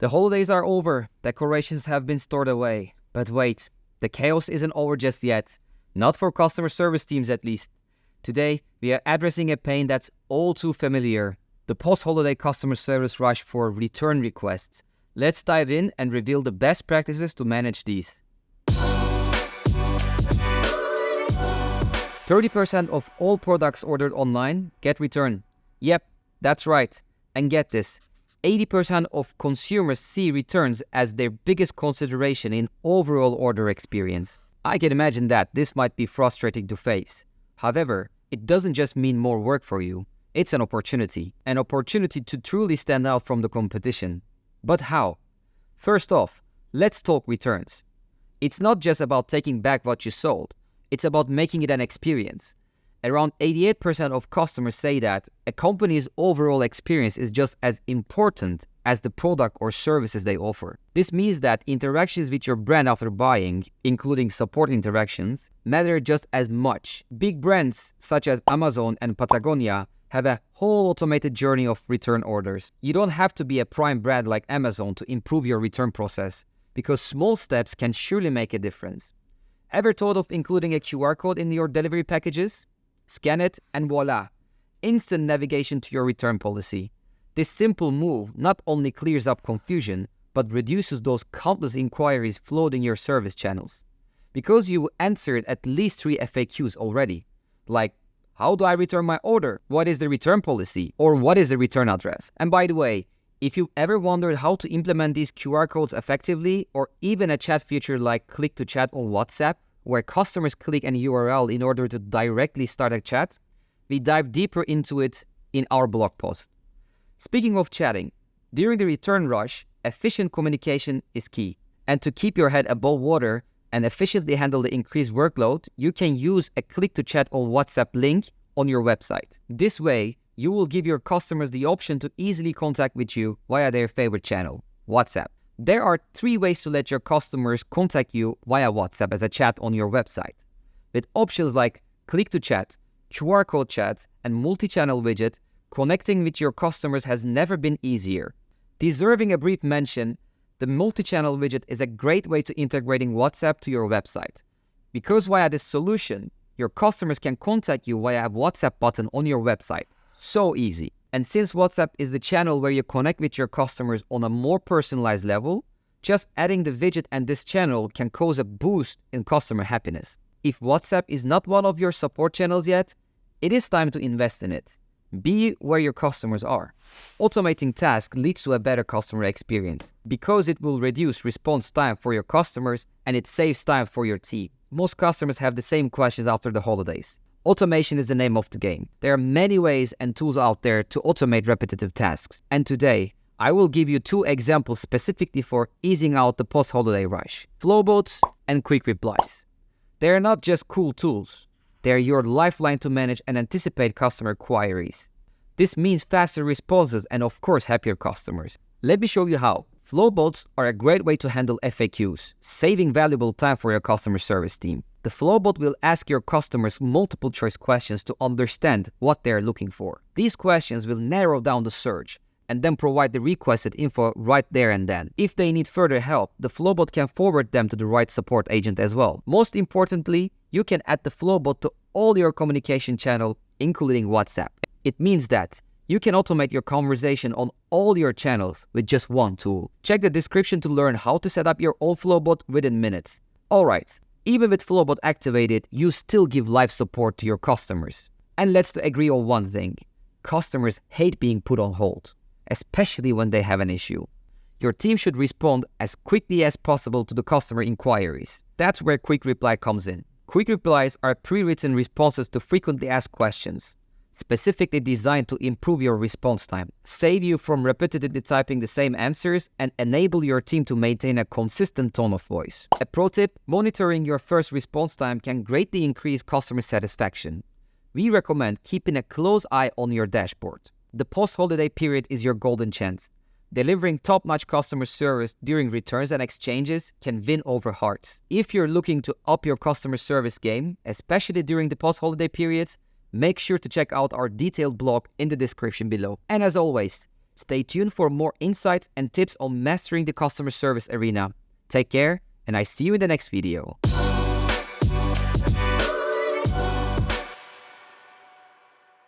The holidays are over, decorations have been stored away. But wait, the chaos isn't over just yet. Not for customer service teams at least. Today, we are addressing a pain that's all too familiar. The post-holiday customer service rush for return requests. Let's dive in and reveal the best practices to manage these. 30% of all products ordered online get returned. Yep, that's right. And get this, 80% of consumers see returns as their biggest consideration in overall order experience. I can imagine that this might be frustrating to face. However, it doesn't just mean more work for you. It's an opportunity to truly stand out from the competition. But how? First off, let's talk returns. It's not just about taking back what you sold. It's about making it an experience. Around 88% of customers say that a company's overall experience is just as important as the product or services they offer. This means that interactions with your brand after buying, including support interactions, matter just as much. Big brands such as Amazon and Patagonia have a whole automated journey of return orders. You don't have to be a prime brand like Amazon to improve your return process, because small steps can surely make a difference. Ever thought of including a QR code in your delivery packages? Scan it and voila! Instant navigation to your return policy. This simple move not only clears up confusion, but reduces those countless inquiries flooding your service channels. Because you answered at least 3 FAQs already, like, how do I return my order? What is the return policy? Or what is the return address? And by the way, if you've ever wondered how to implement these QR codes effectively, or even a chat feature like Click to Chat on WhatsApp, where customers click an URL in order to directly start a chat, we dive deeper into it in our blog post. Speaking of chatting, during the return rush, efficient communication is key. And to keep your head above water and efficiently handle the increased workload, you can use a Click to Chat on WhatsApp link on your website. This way, you will give your customers the option to easily contact with you via their favorite channel, WhatsApp. There are 3 ways to let your customers contact you via WhatsApp as a chat on your website. With options like Click to Chat, QR code chat, and multi-channel widget, connecting with your customers has never been easier. Deserving a brief mention, the multi-channel widget is a great way to integrating WhatsApp to your website. Because via this solution, your customers can contact you via a WhatsApp button on your website. So easy. And since WhatsApp is the channel where you connect with your customers on a more personalized level, just adding the widget and this channel can cause a boost in customer happiness. If WhatsApp is not one of your support channels yet, it is time to invest in it. Be where your customers are. Automating tasks leads to a better customer experience because it will reduce response time for your customers and it saves time for your team. Most customers have the same questions after the holidays. Automation is the name of the game. There are many ways and tools out there to automate repetitive tasks. And today, I will give you 2 examples specifically for easing out the post-holiday rush. Flowbots and quick replies. They are not just cool tools. They are your lifeline to manage and anticipate customer queries. This means faster responses and of course happier customers. Let me show you how. Flowbots are a great way to handle FAQs, saving valuable time for your customer service team. The Flowbot will ask your customers multiple choice questions to understand what they are looking for. These questions will narrow down the search and then provide the requested info right there and then. If they need further help, the Flowbot can forward them to the right support agent as well. Most importantly, you can add the Flowbot to all your communication channels, including WhatsApp. It means that you can automate your conversation on all your channels with just one tool. Check the description to learn how to set up your own Flowbot within minutes. Alright, even with Flowbot activated, you still give live support to your customers. And let's agree on one thing. Customers hate being put on hold, especially when they have an issue. Your team should respond as quickly as possible to the customer inquiries. That's where Quick Reply comes in. Quick Replies are pre-written responses to frequently asked questions, specifically designed to improve your response time, save you from repetitively typing the same answers, and enable your team to maintain a consistent tone of voice. A pro tip, monitoring your first response time can greatly increase customer satisfaction. We recommend keeping a close eye on your dashboard. The post-holiday period is your golden chance. Delivering top-notch customer service during returns and exchanges can win over hearts. If you're looking to up your customer service game, especially during the post-holiday periods, make sure to check out our detailed blog in the description below. And as always, Stay tuned for more insights and tips on mastering the customer service arena. Take care, and I see you in the next video.